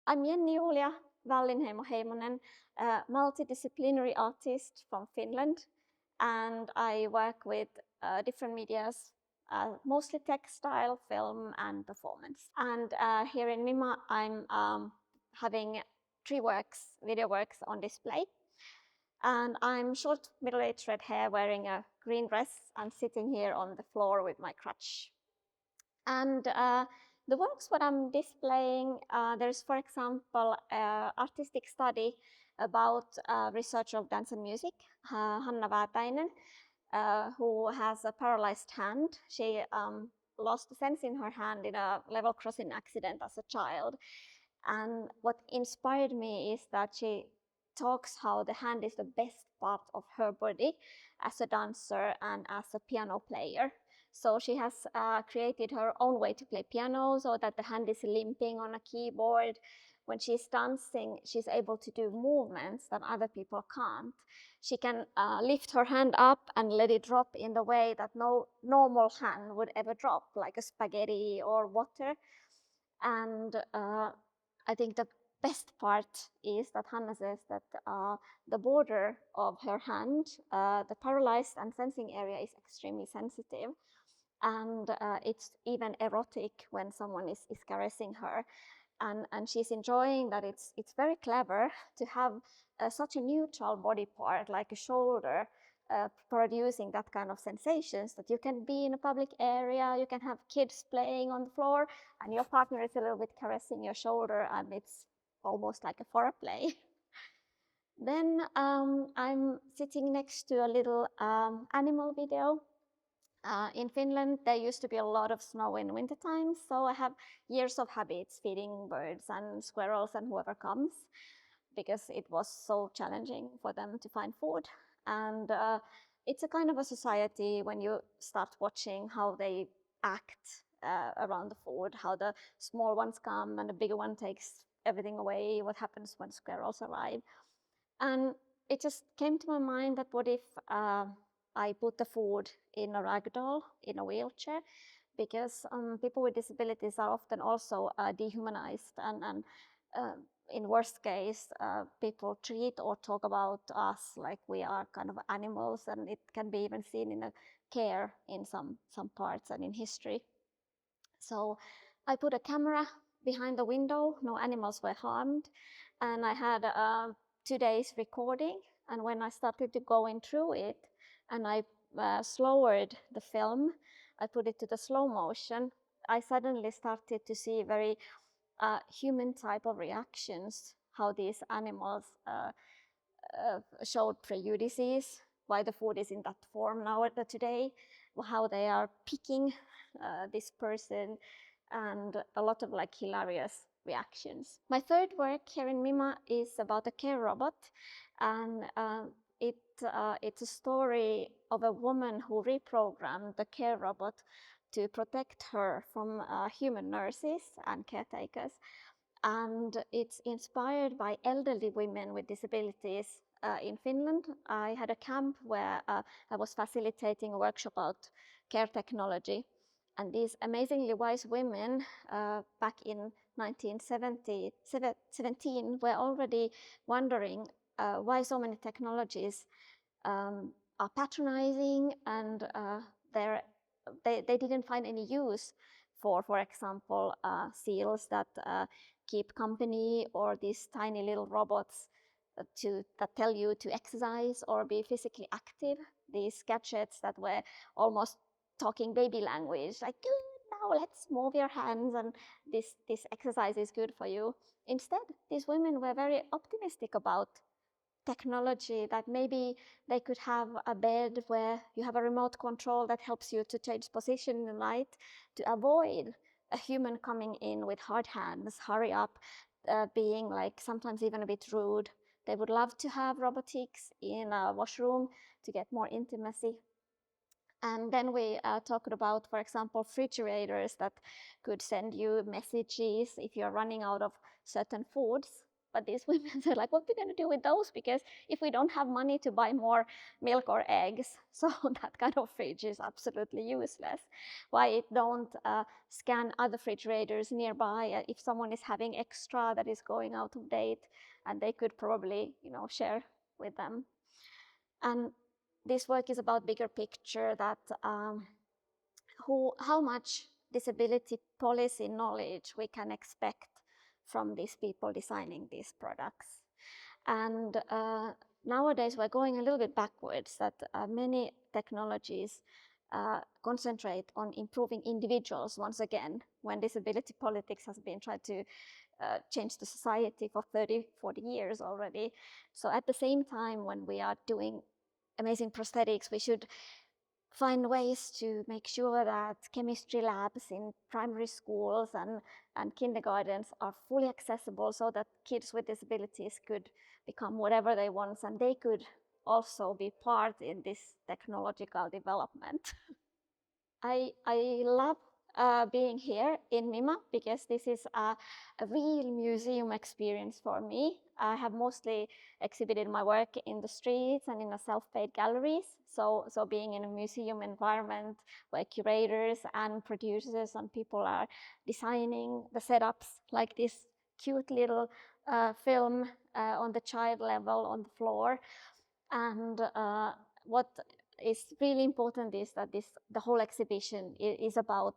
I'm Jenni-Juulia Wallinheimo-Heimonen, a multidisciplinary artist from Finland, and I work with different medias, mostly textile, film, and performance. And here in MIMA, I'm having 3 video works on display. And I'm short, middle-aged red hair, wearing a green dress, and sitting here on the floor with my crutch. And the works what I'm displaying, there's, for example, artistic study about research of dance and music, Hanna Väätäinen, who has a paralyzed hand. She lost the sense in her hand in a level crossing accident as a child. And what inspired me is that she talks how the hand is the best part of her body as a dancer and as a piano player. So she has created her own way to play piano so that the hand is limping on a keyboard. When she's dancing, she's able to do movements that other people can't. She can lift her hand up and let it drop in the way that no normal hand would ever drop, like a spaghetti or water. And I think the best part is that Hanna says that the border of her hand, the paralyzed and sensing area, is extremely sensitive. And it's even erotic when someone is caressing her. And she's enjoying that it's very clever to have such a neutral body part like a shoulder producing that kind of sensations, that you can be in a public area, you can have kids playing on the floor, and your partner is a little bit caressing your shoulder, and it's almost like a foreplay. Then I'm sitting next to a little animal video. In Finland, there used to be a lot of snow in wintertime, so I have years of habits feeding birds and squirrels and whoever comes, because it was so challenging for them to find food. And it's a kind of a society when you start watching how they act around the food, how the small ones come and the bigger one takes everything away, what happens when squirrels arrive. And it just came to my mind that what if I put the food in a rag doll, in a wheelchair, because people with disabilities are often also dehumanized, and in worst case, people treat or talk about us like we are kind of animals, and it can be even seen in a care in some parts and in history. So I put a camera behind the window, no animals were harmed, and I had 2 days recording, and when I started to going through it, and I slowered the film, I put it to the slow motion, I suddenly started to see very human type of reactions, how these animals showed prejudices, why the food is in that form now today, how they are picking this person, and a lot of like hilarious reactions. My third work here in MIMA is about a care robot, and it's a story of a woman who reprogrammed the care robot to protect her from human nurses and caretakers. And it's inspired by elderly women with disabilities in Finland. I had a camp where I was facilitating a workshop about care technology. And these amazingly wise women back in 1917 were already wondering why so many technologies are patronizing, and they didn't find any use for example, seals that keep company, or these tiny little robots that tell you to exercise or be physically active. These gadgets that were almost talking baby language, like, good, now let's move your hands, and this exercise is good for you. Instead, these women were very optimistic about technology, that maybe they could have a bed where you have a remote control that helps you to change position in the night, to avoid a human coming in with hard hands, hurry up, being like sometimes even a bit rude. They would love to have robotics in a washroom to get more intimacy. And then we talked about, for example, refrigerators that could send you messages if you're running out of certain foods. but these women said, like, what are we going to do with those? Because if we don't have money to buy more milk or eggs, so that kind of fridge is absolutely useless. Why it don't scan other refrigerators nearby if someone is having extra that is going out of date, and they could probably, share with them. And this work is about bigger picture, that how much disability policy knowledge we can expect from these people designing these products. And nowadays we're going a little bit backwards, that many technologies concentrate on improving individuals once again, when disability politics has been trying to change the society for 30, 40 years already. So at the same time, when we are doing amazing prosthetics, we should find ways to make sure that chemistry labs in primary schools and kindergartens are fully accessible, so that kids with disabilities could become whatever they want, and they could also be part in this technological development. I love being here in MIMA, because this is a real museum experience for me. I have mostly exhibited my work in the streets and in a self-paid galleries. So being in a museum environment where curators and producers and people are designing the setups, like this cute little film on the child level on the floor. And what is really important is that the whole exhibition is about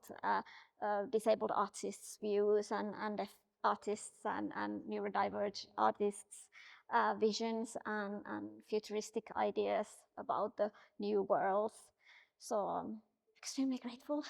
disabled artists' views and deaf artists and neurodiverse artists' visions and futuristic ideas about the new world. So I'm extremely grateful.